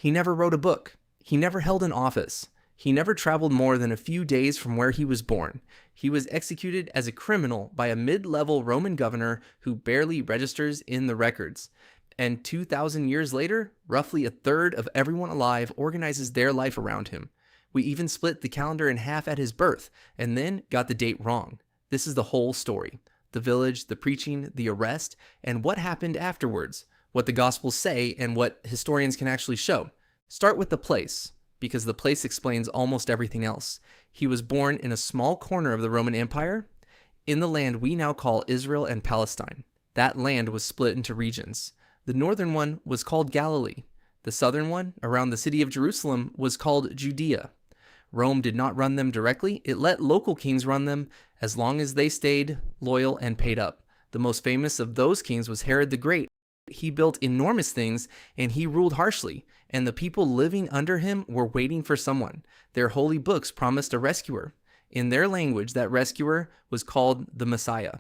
He never wrote a book. He never held an office. He never traveled more than a few days from where he was born. He was executed as a criminal by a mid-level Roman governor who barely registers in the records. And 2,000 years later, roughly a third of everyone alive organizes their life around him. We even split the calendar in half at his birth, and then got the date wrong. This is the whole story. The village, the preaching, the arrest, and what happened afterwards. What the Gospels say and what historians can actually show. Start with the place, because the place explains almost everything else. He was born in a small corner of the Roman Empire, in the land we now call Israel and Palestine. That land was split into regions. The northern one was called Galilee. The southern one, around the city of Jerusalem, was called Judea. Rome did not run them directly. It let local kings run them as long as they stayed loyal and paid up. The most famous of those kings was Herod the Great. He built enormous things and he ruled harshly, and the people living under him were waiting for someone. Their holy books promised a rescuer. In their language, that rescuer was called the Messiah.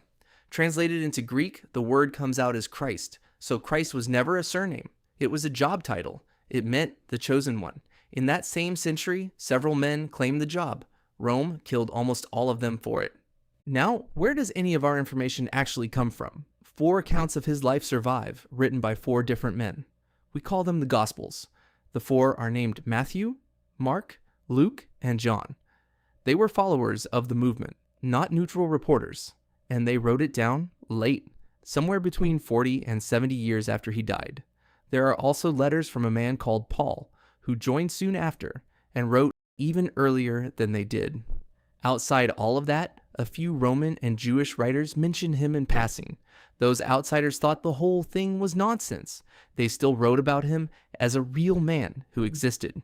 Translated into Greek, the word comes out as Christ. So Christ was never a surname. It was a job title. It meant the chosen one. In that same century, several men claimed the job. Rome killed almost all of them for it. Now, where does any of our information actually come from? 4 accounts of his life survive, written by 4 different men. We call them the Gospels. The 4 are named Matthew, Mark, Luke, and John. They were followers of the movement, not neutral reporters, and they wrote it down late, somewhere between 40 and 70 years after he died. There are also letters from a man called Paul, who joined soon after and wrote even earlier than they did. Outside all of that, a few Roman and Jewish writers mention him in passing. Those outsiders thought the whole thing was nonsense. They still wrote about him as a real man who existed.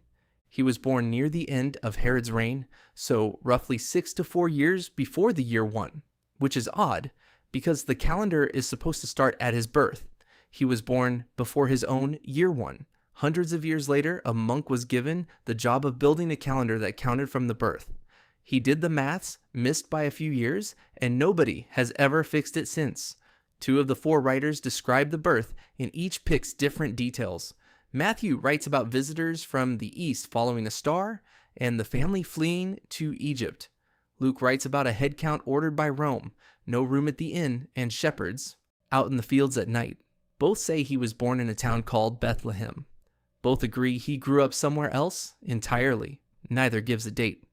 He was born near the end of Herod's reign, so roughly 6 to 4 years before the year 1, which is odd because the calendar is supposed to start at his birth. He was born before his own year 1. Hundreds of years later, a monk was given the job of building a calendar that counted from the birth. He did the maths, missed by a few years, and nobody has ever fixed it since. 2 of the 4 writers describe the birth, and each picks different details. Matthew writes about visitors from the east following a star, and the family fleeing to Egypt. Luke writes about a head count ordered by Rome, no room at the inn, and shepherds out in the fields at night. Both say he was born in a town called Bethlehem. Both agree he grew up somewhere else entirely. Neither gives a date.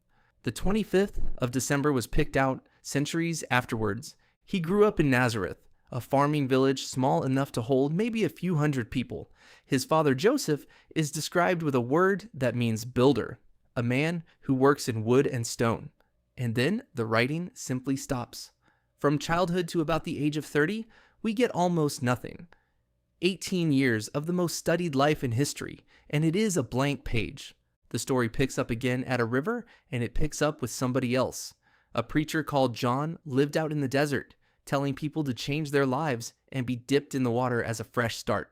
The 25th of December was picked out centuries afterwards. He grew up in Nazareth, a farming village small enough to hold maybe a few hundred people. His father Joseph is described with a word that means builder, a man who works in wood and stone. And then the writing simply stops. From childhood to about the age of 30, we get almost nothing. 18 years of the most studied life in history, and it is a blank page. The story picks up again at a river, and it picks up with somebody else. A preacher called John lived out in the desert, telling people to change their lives and be dipped in the water as a fresh start.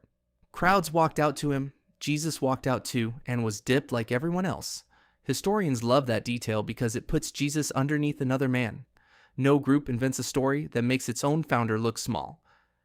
Crowds walked out to him, Jesus walked out too, and was dipped like everyone else. Historians love that detail because it puts Jesus underneath another man. No group invents a story that makes its own founder look small.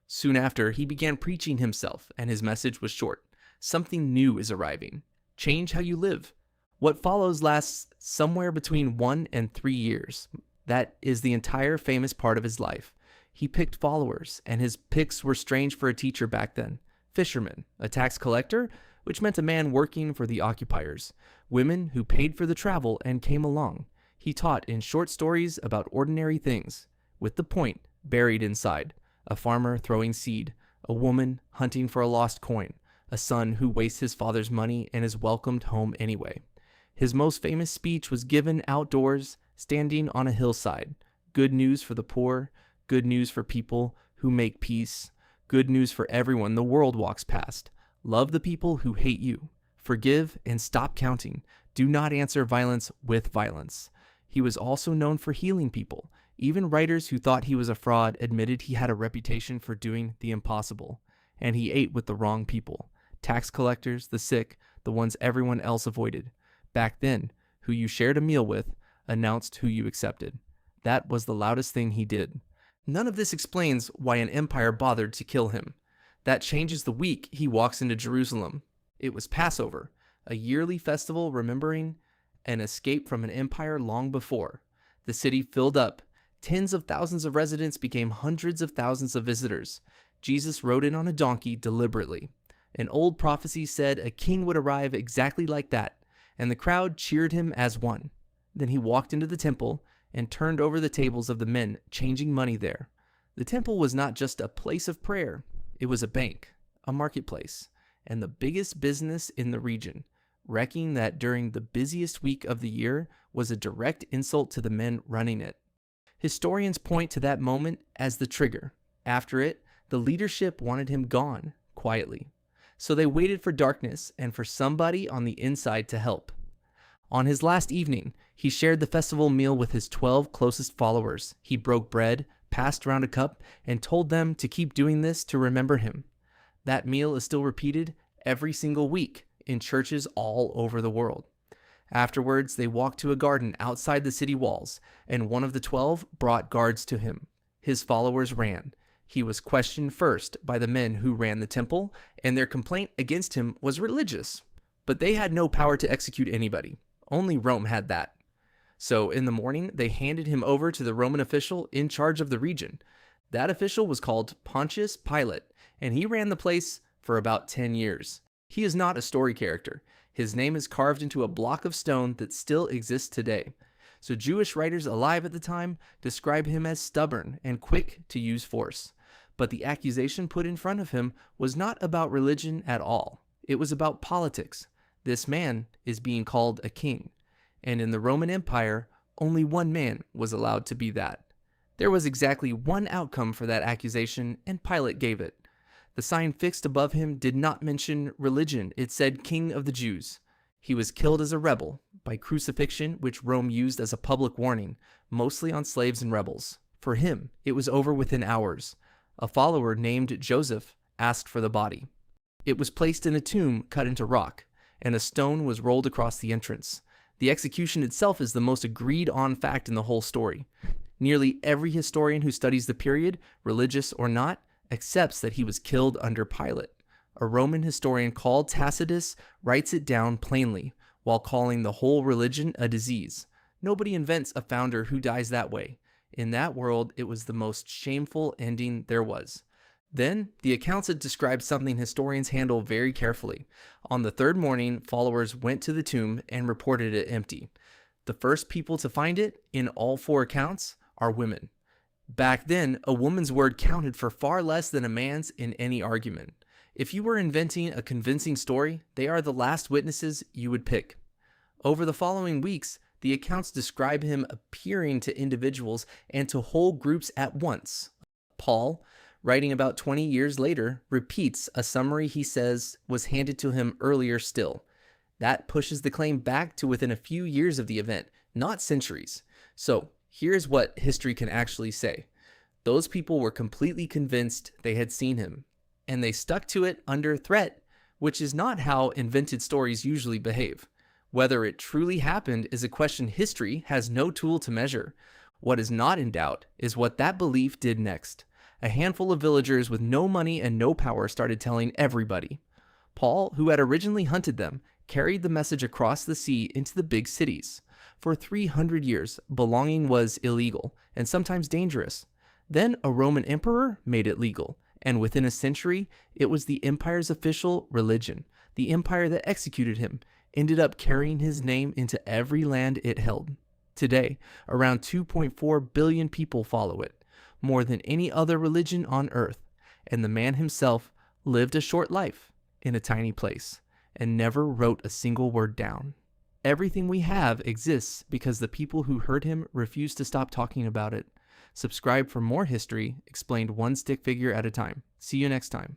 Soon after, he began preaching himself, and his message was short. Something new is arriving. Change how you live. What follows lasts somewhere between 1 and 3 years. That is the entire famous part of his life. He picked followers, and his picks were strange for a teacher back then. Fishermen, a tax collector, which meant a man working for the occupiers. Women who paid for the travel and came along. He taught in short stories about ordinary things, with the point buried inside. A farmer throwing seed, a woman hunting for a lost coin, a son who wastes his father's money and is welcomed home anyway. His most famous speech was given outdoors, standing on a hillside. Good news for the poor, good news for people who make peace, good news for everyone the world walks past. Love the people who hate you. Forgive and stop counting. Do not answer violence with violence. He was also known for healing people. Even writers who thought he was a fraud admitted he had a reputation for doing the impossible. And he ate with the wrong people. Tax collectors, the sick, the ones everyone else avoided. Back then, who you shared a meal with announced who you accepted. That was the loudest thing he did. None of this explains why an empire bothered to kill him. That changes the week he walks into Jerusalem. It was Passover. a yearly festival remembering an escape from an empire long before. The city filled up. Tens of thousands of residents became hundreds of thousands of visitors. Jesus rode in on a donkey deliberately. An old prophecy said a king would arrive exactly like that, and the crowd cheered him as one. Then he walked into the temple and turned over the tables of the men changing money there. The temple was not just a place of prayer. It was a bank, a marketplace, and the biggest business in the region. Wrecking that during the busiest week of the year was a direct insult to the men running it. Historians point to that moment as the trigger. After it, the leadership wanted him gone, quietly. So they waited for darkness and for somebody on the inside to help. On his last evening, he shared the festival meal with his 12 closest followers. He broke bread, passed around a cup, and told them to keep doing this to remember him. That meal is still repeated every single week in churches all over the world. Afterwards, they walked to a garden outside the city walls, and one of the 12 brought guards to him. His followers ran. He was questioned first by the men who ran the temple, and their complaint against him was religious. But they had no power to execute anybody. Only Rome had that. So in the morning, they handed him over to the Roman official in charge of the region. That official was called Pontius Pilate, and he ran the place for about 10 years. He is not a story character. His name is carved into a block of stone that still exists today. So Jewish writers alive at the time describe him as stubborn and quick to use force. But the accusation put in front of him was not about religion at all. It was about politics. This man is being called a king. And in the Roman Empire, only one man was allowed to be that. There was exactly one outcome for that accusation, and Pilate gave it. The sign fixed above him did not mention religion. It said King of the Jews. He was killed as a rebel by crucifixion, which Rome used as a public warning, mostly on slaves and rebels. For him, it was over within hours. A follower named Joseph asked for the body. It was placed in a tomb cut into rock, and a stone was rolled across the entrance. The execution itself is the most agreed-on fact in the whole story. Nearly every historian who studies the period, religious or not, accepts that he was killed under Pilate. A Roman historian called Tacitus writes it down plainly, while calling the whole religion a disease. Nobody invents a founder who dies that way. In that world, it was the most shameful ending there was. Then, the accounts had described something historians handle very carefully. On the third morning, followers went to the tomb and reported it empty. The first people to find it, in all four accounts, are women. Back then, a woman's word counted for far less than a man's in any argument. If you were inventing a convincing story, they are the last witnesses you would pick. Over the following weeks, the accounts describe him appearing to individuals and to whole groups at once. Paul, writing about 20 years later, repeats a summary he says was handed to him earlier still. That pushes the claim back to within a few years of the event, not centuries. So, here's what history can actually say. Those people were completely convinced they had seen him, and they stuck to it under threat, which is not how invented stories usually behave. Whether it truly happened is a question history has no tool to measure. What is not in doubt is what that belief did next. A handful of villagers with no money and no power started telling everybody. Paul, who had originally hunted them, carried the message across the sea into the big cities. For 300 years, belonging was illegal and sometimes dangerous. Then a Roman emperor made it legal, and within a century, it was the empire's official religion. The empire that executed him ended up carrying his name into every land it held. Today, around 2.4 billion people follow it, more than any other religion on earth, and the man himself lived a short life in a tiny place and never wrote a single word down. Everything we have exists because the people who heard him refused to stop talking about it. Subscribe for more history explained one stick figure at a time. See you next time.